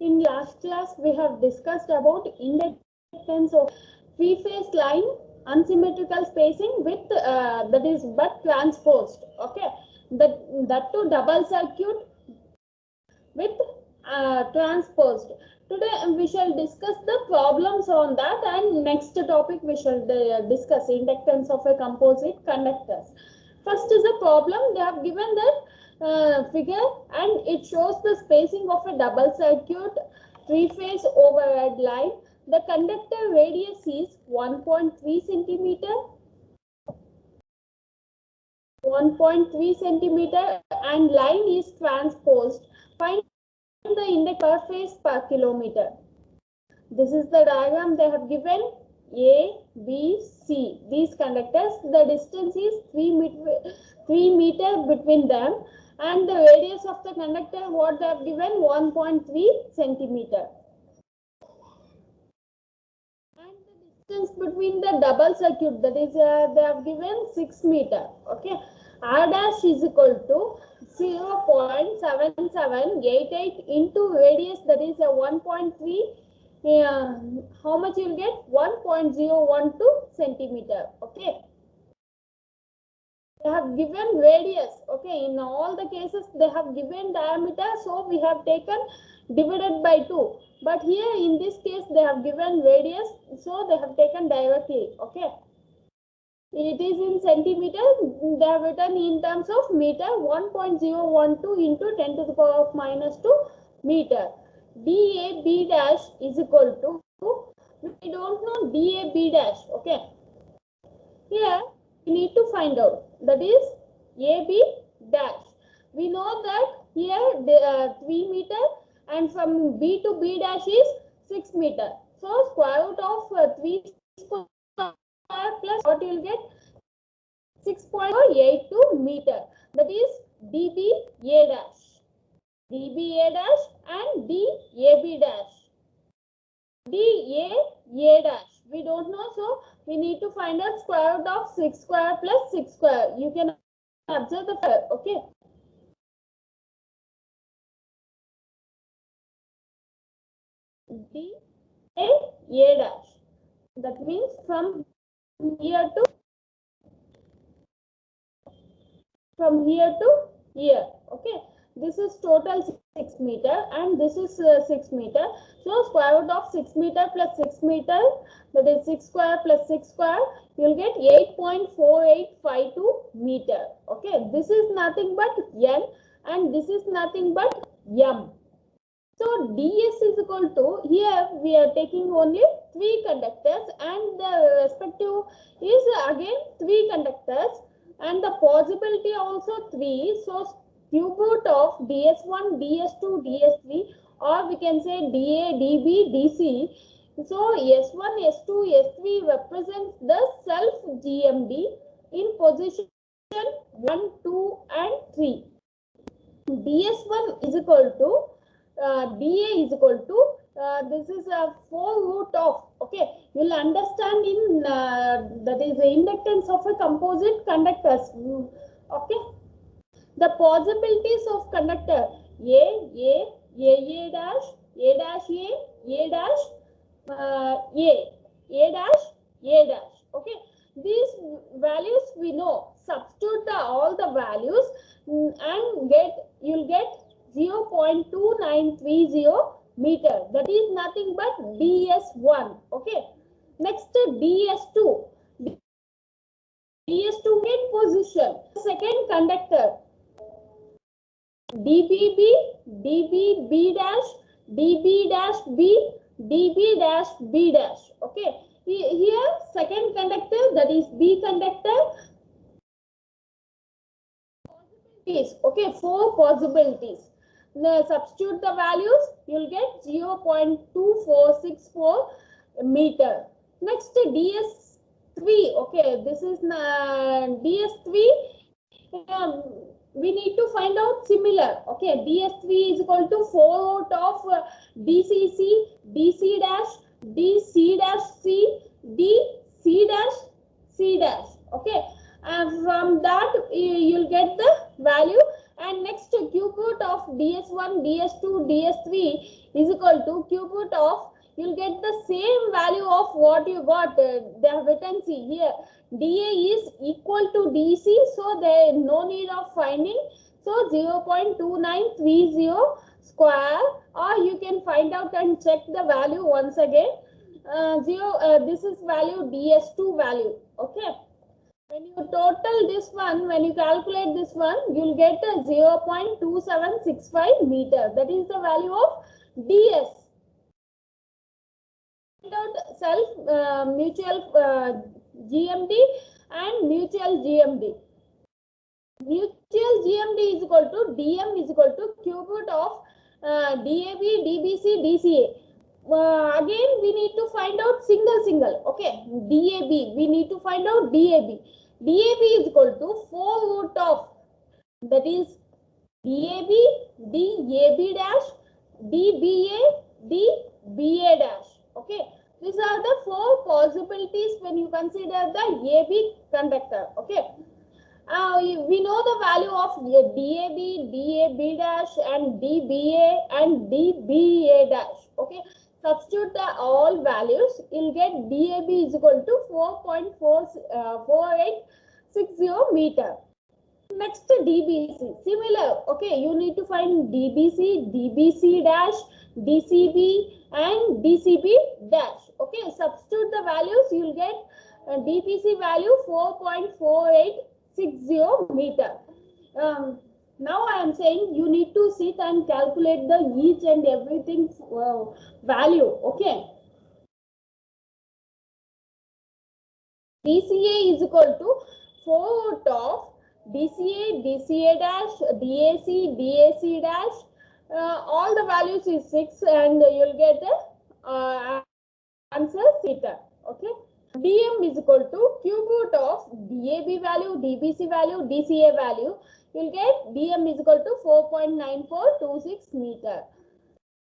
In last class, we have discussed about inductance of three-phase line, unsymmetrical spacing with that is but transposed. Okay, that to double circuit with transposed. Today we shall discuss the problems on that, and next topic we shall discuss inductance of a composite conductors. First is a problem. They have given that figure, and it shows the spacing of a double circuit three-phase overhead line. The conductor radius is 1.3 centimeter, 1.3 centimeter, and line is transposed. Find the index per phase per kilometer. This is the diagram they have given. A, B, C. These conductors, the distance is 3 meter between them, and the radius of the conductor, what they have given, 1.3 centimeter. And the distance between the double circuit, that is they have given 6 meter. Okay, R dash is equal to 0.7788 into radius, that is a 1.3. How much you will get? 1.012 centimeter. Okay, they have given radius. Okay, in all the cases they have given diameter, so we have taken divided by 2. But here in this case they have given radius, so they have taken directly. Okay, it is in centimeter. They have written in terms of meter. 1.012 into 10 to the power of minus 2 meter. DAB dash is equal to, we don't know DAB dash. Okay, here we need to find out, that is AB dash. We know that here 3 meter, and from B to B dash is 6 meter. So square root of 3 square plus what you will get, 6.82 meter. That is DBA dash. DBA dash and DAB dash. DAA dash we don't know, so we need to find out square root of 6 square plus 6 square. You can observe the figure. Okay, DAA dash, that means from here to here. Okay, this is total 6 meter, and this is 6 meter. So square root of 6 meter plus 6 meter, that is 6 square plus 6 square, you will get 8.4852 meter. Okay, this is nothing but N, and this is nothing but M. So ds is equal to, here we are taking only 3 conductors, and the respective is again 3 conductors, and the possibility also 3. So cube root of ds1, ds2, ds3, or we can say dA, dB, dC. So S1, S2, S3 represents the self GMD in position 1, 2 and 3. ds1 is equal to dA is equal to this is a 4 root of. Okay, you will understand in that is the inductance of a composite conductors. Okay, the possibilities of conductor A dash, A dash, A dash, A dash, A dash. Okay, these values we know. Substitute all the values and you'll get 0.2930 meter. That is nothing but ds1. Okay, next ds2. ds2 get position. Second conductor dbb, dbb dash, db dash b, db dash b dash. Okay, here second conductor, that is B conductor. Okay, 4 possibilities. Now substitute the values, you'll get 0.2464 meter. Next ds3. Okay, this is ds3. We need to find out similar. Okay, ds3 is equal to 4 root of dcc, dc dash, dc dash c, dc dash c dash. Okay, From that you'll get the value. And next, cube root of ds1, ds2, ds3 is equal to cube root of, you'll get the same value of what you got. They have written, see here, dA is equal to dC, so there is no need of finding. So 0.2930 square, or you can find out and check the value once again. This is value ds2 value. Okay. When you total this one, when you calculate this one, you'll get a 0.2765 meter. That is the value of ds. Find out self mutual GMD and mutual GMD. Mutual GMD is equal to DM is equal to cube root of DAB, DBC, DCA. Again, we need to find out single. Okay, DAB. We need to find out DAB. DAB is equal to 4 root of, that is DAB, DAB dash, DBA, DBA dash. Okay, these are the 4 possibilities when you consider the AB conductor. Okay, we know the value of DAB, DAB dash, and DBA and DBA dash. Okay, substitute the all values, you'll get DAB is equal to 4.4860 meter. Next, DBC, similar. Okay, you need to find DBC, DBC dash, DCB and DCB dash. Okay, substitute the values, you'll get DBC value 4.4860 meter. Now I am saying you need to sit and calculate the each and everything value. Okay. DCA is equal to 4 root of DCA, DCA dash, DAC, DAC dash. All the values is 6 and you'll get the answer theta. Okay. DM is equal to cube root of DAB value, DBC value, DCA value. You'll get DM is equal to 4.9426 meter.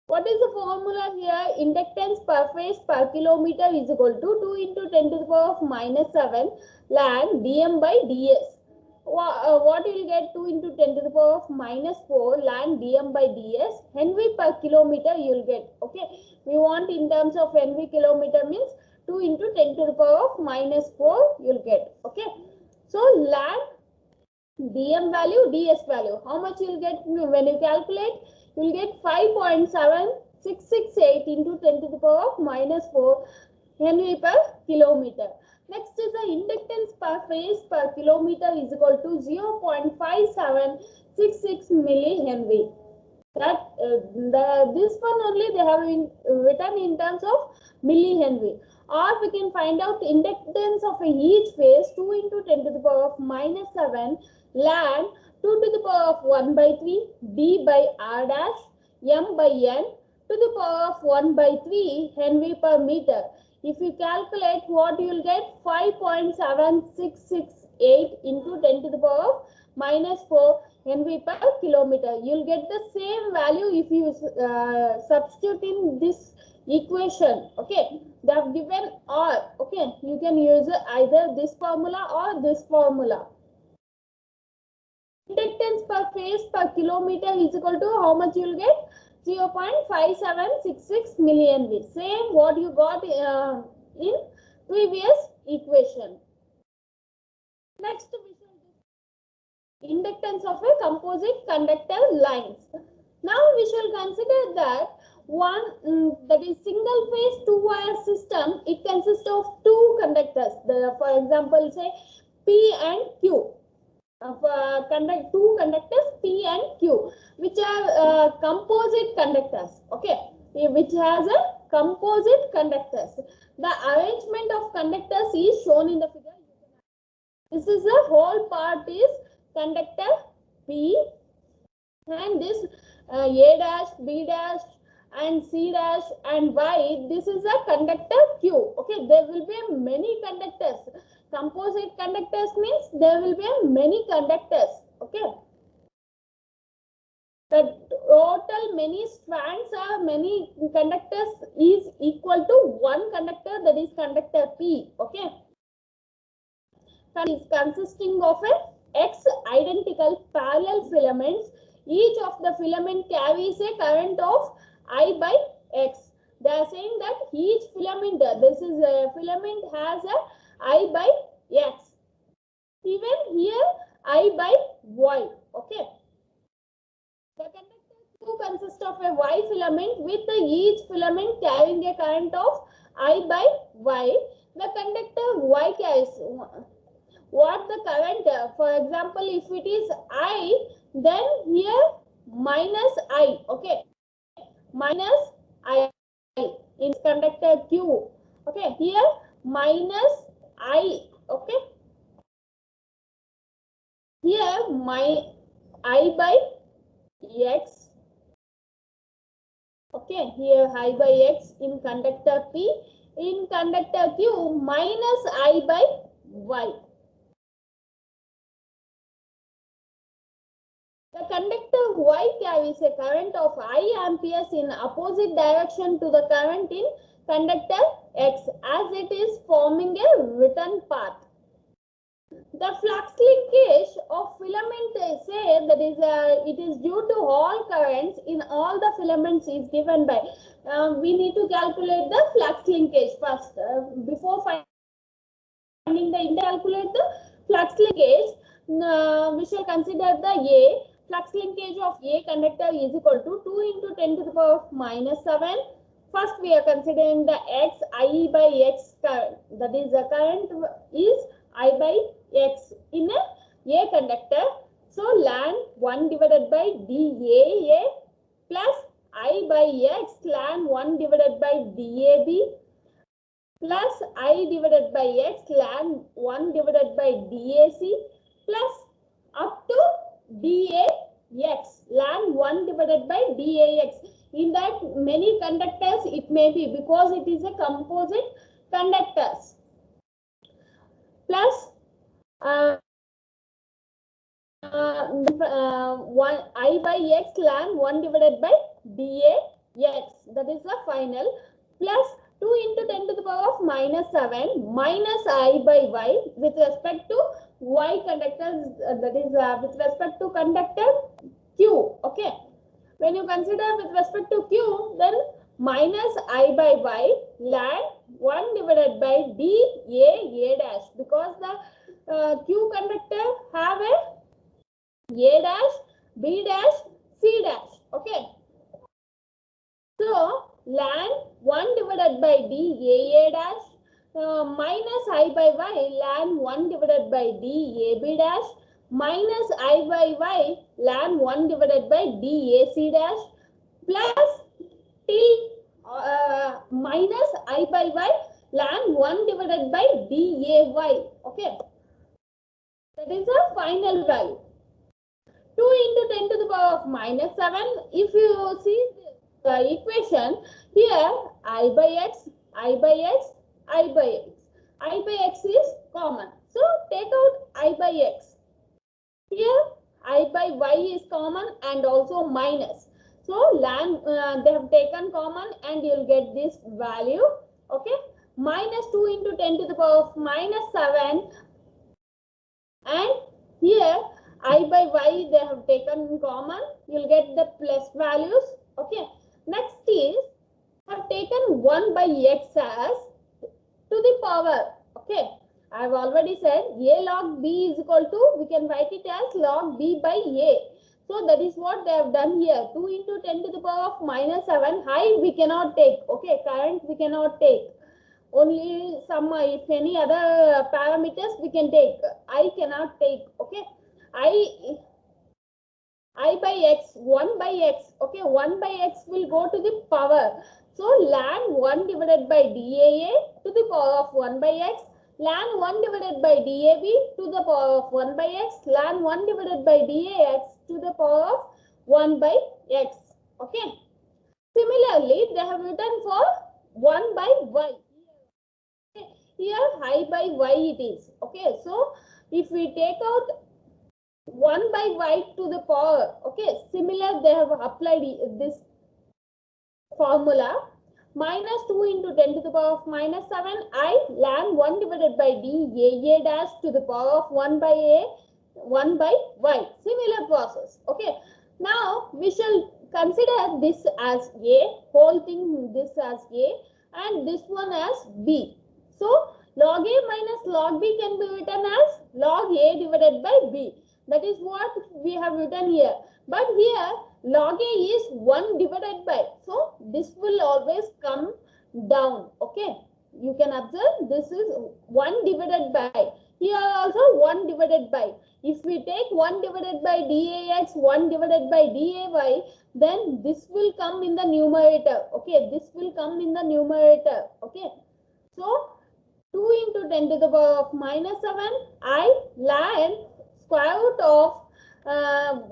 What is the formula here? Inductance per phase per kilometer is equal to 2 into 10 to the power of minus 7 ln dm by ds. What you will get? 2 into 10 to the power of minus 4 ln dm by ds. Henry per kilometer you will get. Okay, we want in terms of Henry kilometer means 2 into 10 to the power of minus 4 you will get. Okay, so ln dm value, ds value, how much you will get when you calculate? You will get 5.7668 into 10 to the power of minus 4 Henry per kilometer. Next is the inductance per phase per kilometer is equal to 0.5766 millihenry. That this one only they have written in terms of millihenry. Or we can find out inductance of each phase 2 into 10 to the power of minus 7 ln 2 to the power of 1 by 3 d by r dash m by n to the power of 1 by 3 Henry per meter. If you calculate, what you will get? 5.7668 into 10 to the power of minus 4 Henry per kilometer. You will get the same value if you substitute in this equation. Okay, they have given R. Okay, you can use either this formula or this formula. Inductance per phase per kilometer is equal to how much you will get? 0.5766 millihenry. Same what you got in previous equation. Next, we shall do inductance of a composite conductor lines. Now we shall consider that one that is single phase 2-wire system. It consists of 2 conductors. For example, say P and Q. Two conductors P and Q, which are composite conductors. Okay, which has a composite conductors. The arrangement of conductors is shown in the figure. This is the whole part is conductor P, and this A dash, B dash, and C dash and Y. This is a conductor Q. Okay, there will be many conductors. Composite conductors means there will be many conductors. Okay, the total many strands or many conductors is equal to one conductor, that is conductor P. Okay, is consisting of a X identical parallel filaments. Each of the filament carries a current of I by X. They are saying that each filament, this is a filament has a I by X. Even here I by Y. Okay. The conductor Q consists of a Y filament with each filament carrying a current of I by Y. The conductor Y carries what the current, for example, if it is I, then here minus I, okay, minus I in conductor Q, okay, here minus I, okay, here my I by X, okay, here I by X in conductor P, in conductor Q minus I by Y. The conductor Y carries a current of I amperes in opposite direction to the current in conductor X as it is forming a return path. The flux linkage of filament say that is it is due to all currents in all the filaments is given by. We need to calculate the flux linkage first before finding the calculate the flux linkage. We shall consider the A. Flux linkage of A conductor is equal to 2 into 10 to the power of minus 7. First, we are considering the X, I by X current. That is, the current is I by X in a conductor. So, ln 1 divided by dAA plus I by X ln 1 divided by dAB plus I divided by X ln 1 divided by dAC plus up to dAX ln 1 divided by dAX. In that many conductors it may be because it is a composite conductors plus one I by X ln 1 divided by dAX. That is the final plus 2 into 10 to the power of minus 7 minus I by Y with respect to Y conductors, that is with respect to conductor Q. Okay. When you consider with respect to Q, then minus I by Y ln 1 divided by dAA dash, because the Q conductor have a dash, B dash, C dash. Okay. So, ln 1 divided by dAA dash minus I by Y ln 1 divided by dAB dash minus I by Y ln 1 divided by dAC dash plus till minus I by Y ln 1 divided by dAY. Okay. That is the final value. 2 into 10 to the power of minus 7. If you see the equation, here I by X, I by X, I by X. I by X is common. So, take out I by X. Here, I by Y is common and also minus. So, they have taken common and you will get this value. Okay. Minus 2 into 10 to the power of minus 7. And here, I by Y they have taken common. You will get the plus values. Okay. Next is, have taken 1 by X as to the power. Okay. I have already said A log B is equal to, we can write it as log B by A. So that is what they have done here. 2 into 10 to the power of minus 7. Height we cannot take. Okay. Current we cannot take. Only some, if any other parameters we can take. I cannot take. Okay. I by X, 1 by X. Okay. 1 by X will go to the power. So, ln 1 divided by dAA to the power of 1 by X, ln 1 divided by dAB to the power of 1 by X, ln 1 divided by dAX to the power of 1 by X. Okay. Similarly, they have written for 1 by Y. Here, I by Y it is. Okay. So, if we take out 1 by Y to the power, okay, similar they have applied this formula. minus 2 into 10 to the power of minus 7 I ln 1 divided by d a dash to the power of 1 by a 1 by y. Similar process. Okay. Now we shall consider this as a, whole thing this as a, and this one as b. So log a minus log b can be written as log a divided by b. That is what we have written here. But here log a is 1 divided by. So this will always come down. Okay. You can observe this is 1 divided by. Here also 1 divided by. If we take 1 divided by dax, 1 divided by day, then this will come in the numerator. Okay. This will come in the numerator. Okay. So 2 into 10 to the power of minus 7 I ln square root of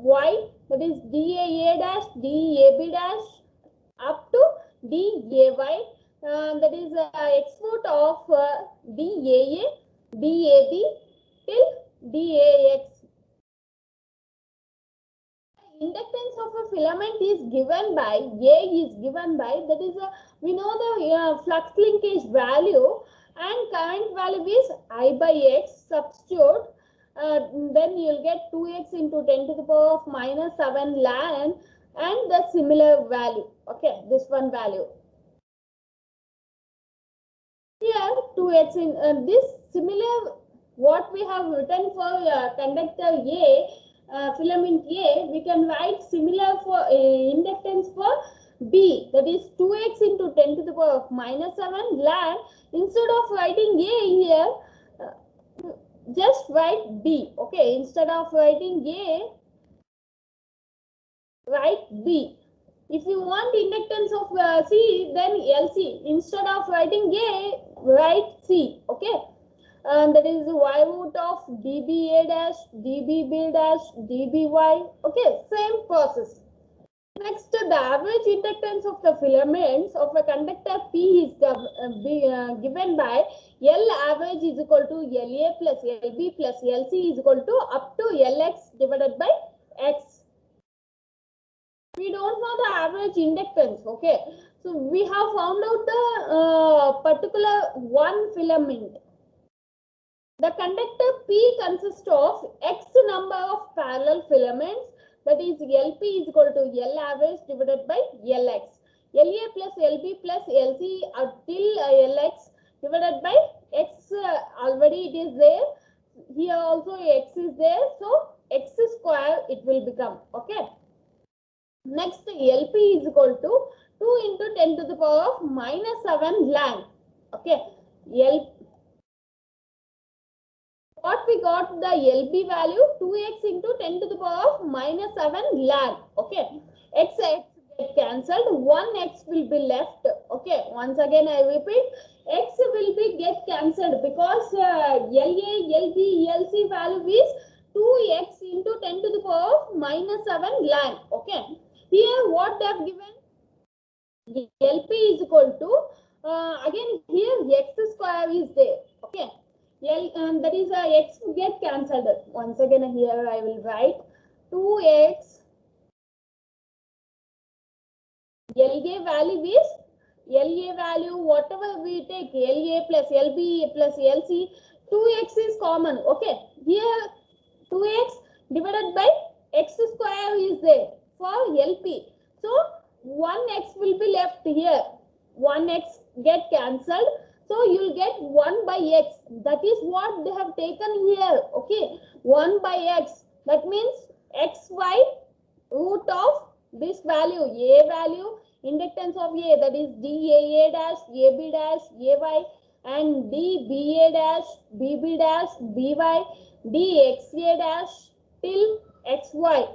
y, that is daa dash dab dash up to day, that is x root of daa dab till dax. Inductance of a filament is given by A is given by, that is we know the flux linkage value, and current value is I by x. Substitute, then you'll get 2x into 10 to the power of minus 7 ln and the similar value. Okay, this one value. Here 2x in this similar what we have written for conductor A, filament A, we can write similar for inductance for B, that is 2x into 10 to the power of minus 7 ln. Instead of writing A here, just write B. Okay, instead of writing A, write B. If you want inductance of C, then LC. Instead of writing A, write C. Okay. And that is y root of dba dash, dbb dash, dby. Okay, same process. Next, the average inductance of the filaments of a conductor P is given by L average is equal to LA plus LB plus LC is equal to up to LX divided by X. We don't know the average inductance. Okay, so we have found out the particular one filament. The conductor P consists of X number of parallel filaments, that is LP is equal to L average divided by LX. LA plus LB plus LC till LX divided by X, already it is there. Here also X is there. So X square it will become. Okay. Next LP is equal to 2 into 10 to the power of minus 7 ln. Okay. What we got the LB value 2x into 10 to the power of minus 7 ln. Okay. X get cancelled. 1x will be left. Okay. Once again I repeat. X will be get cancelled because LA, LB, LC value is 2x into 10 to the power of minus 7 ln. Okay. Here what they have given? LP is equal to, again here x square is there. Okay. That is x get cancelled. Once again here I will write 2x. LA value is LA value whatever we take LA plus LB plus LC, 2x is common. Okay, here 2x divided by x square is there for LP. So 1x will be left here. 1x get cancelled. So you'll get 1 by x. That is what they have taken here. Okay, 1 by x. That means xy root of this value, A value, inductance of A, that is daa dash, ab dash, ay, and dba dash, bb dash, by, dxa dash till xy.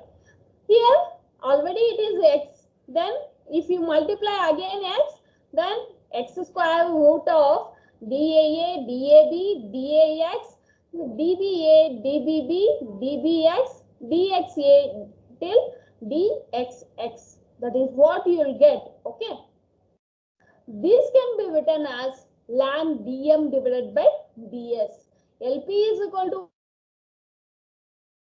Here already it is x. Then if you multiply again x, then x square root of daa, dab, dax, dba, dbb, dbx, dxa till dxx. That is what you will get. Okay. This can be written as ln dm divided by ds. LP is equal to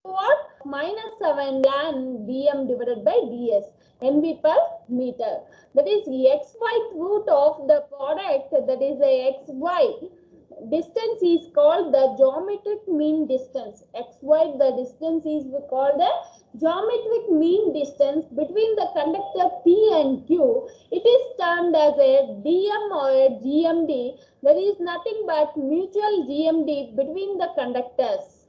what? minus 7 ln dm divided by ds, Henry per meter. That is xy root of the product, that is a xy distance is called the geometric mean distance. Xy, the distance is called the geometric mean distance between the conductor P and Q. It is termed as a dm or a GMD. There is nothing but mutual GMD between the conductors.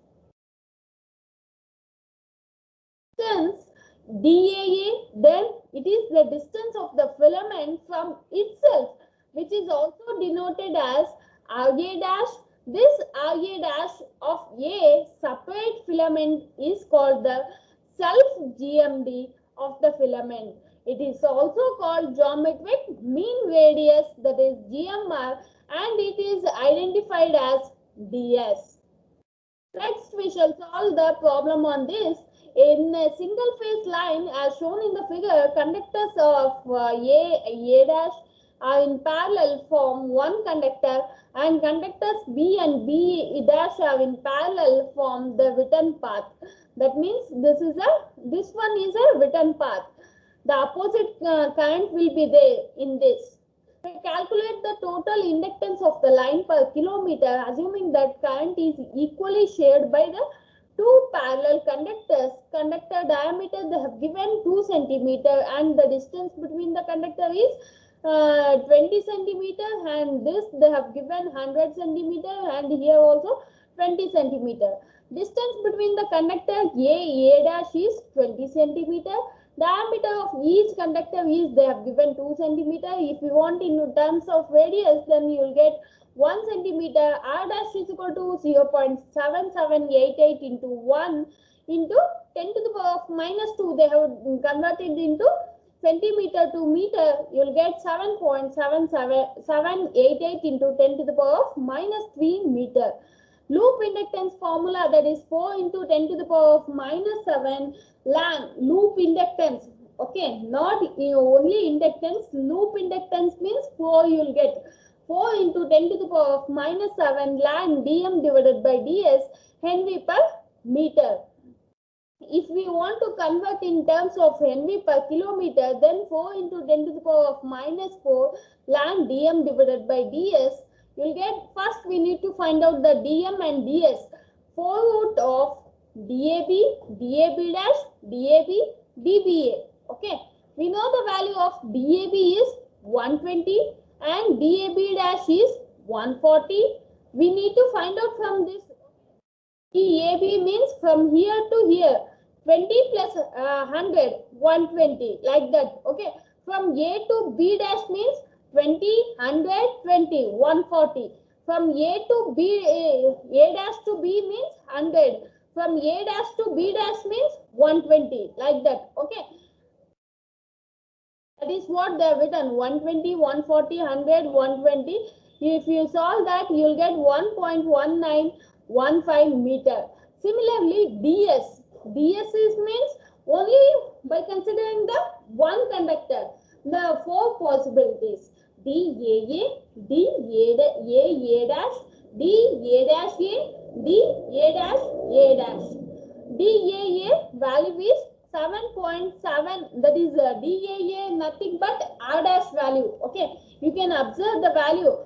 Distance DAA, then it is the distance of the filament from itself, which is also denoted as RA dash. This RA dash of A separate filament is called the self GMD of the filament. It is also called geometric mean radius, that is GMR, and it is identified as DS. Next, we shall solve the problem on this. In a single phase line, as shown in the figure, conductors of A dash are in parallel form one conductor, and conductors B and B dash are in parallel form the written path. That means this one is a written path. The opposite current will be there in this. We calculate the total inductance of the line per kilometer, assuming that current is equally shared by the two parallel conductors. Conductor diameter they have given 2 centimeter, and the distance between the conductor is 20 centimeter, and this they have given 100 centimeter, and here also 20 centimeter. Distance between the conductor A dash is 20 centimeter. Diameter of each conductor is they have given 2 centimeter. If you want in terms of radius, then you will get 1 centimeter. R dash is equal to 0.7788 into 1 into 10 to the power of minus 2. They have converted into centimeter to meter. You will get 7.77788 into 10 to the power of minus 3 meter. Loop inductance formula, that is 4 into 10 to the power of minus 7 ln loop inductance. Okay, not only inductance. Loop inductance means 4 you will get 4 into 10 to the power of minus 7 ln dm divided by ds, Henry per meter. If we want to convert in terms of Henry per kilometer, then 4 into 10 to the power of minus 4 ln dm divided by ds, you will get, first we need to find out the dm and ds. 4 root of DAB, DAB dash, DAB, DBA. Okay, we know the value of DAB is 120 and DAB dash is 140. We need to find out from this. DAB means from here to here, 20 plus 100, 120, like that. Okay, from A to B dash means 20, 100, 20, 140. From A to B, A dash to B means 100. From A dash to B dash means 120, like that. Okay, that is what they have written, 120, 140, 100, 120. If you solve that, you will get 1.1915 meter. Similarly, DS. DS means only by considering the one conductor. The 4 possibilities: DAA, DA dash, DA dash A, DA dash A dash. DAA value is 7.7, that is DAA nothing but R dash value. Okay, you can observe the value.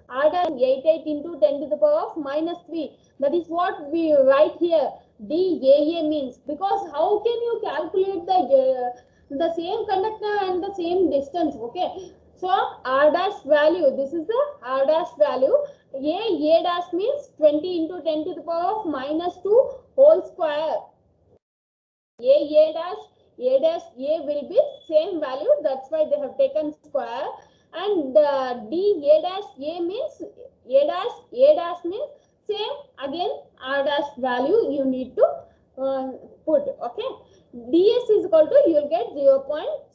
R dash 88 into 10 to the power of minus 3. That is what we write here. DAA means, because how can you calculate the same conductor and the same distance? Okay, so R dash value, this is the R dash value. A dash means 20 into 10 to the power of minus 2 whole square. A dash A will be same value, that's why they have taken square. And D A dash A means A dash means same, again R dash value you need to put. Okay, DS is equal to, you will get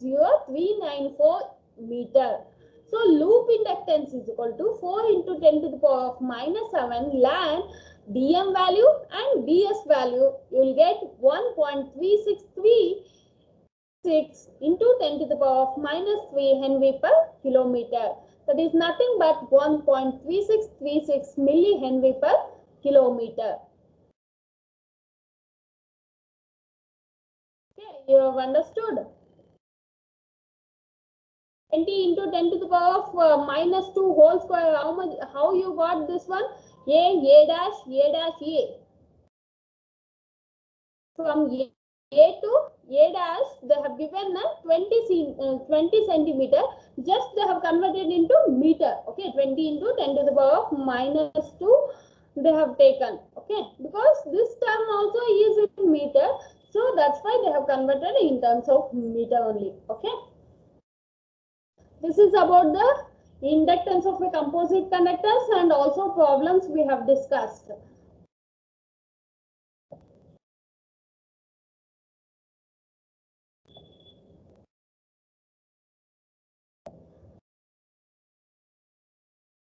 0.0394 meter. So loop inductance is equal to 4 into 10 to the power of minus 7 ln dm value and ds value. You will get 1.3636 into 10 to the power of minus 3 Henry per kilometer. That is nothing but 1.3636 millihenry per kilometer. Okay, you have understood. 20 into 10 to the power of minus 2 whole square. How much? How you got this one? A dash, A. From A to A dash, they have given a 20 centimeter. Just they have converted into meter. Okay, 20 into 10 to the power of minus 2 they have taken. Okay, because this term also is in meter. So that's why they have converted in terms of meter only. Okay. This is about the inductance of a composite conductors and also problems we have discussed.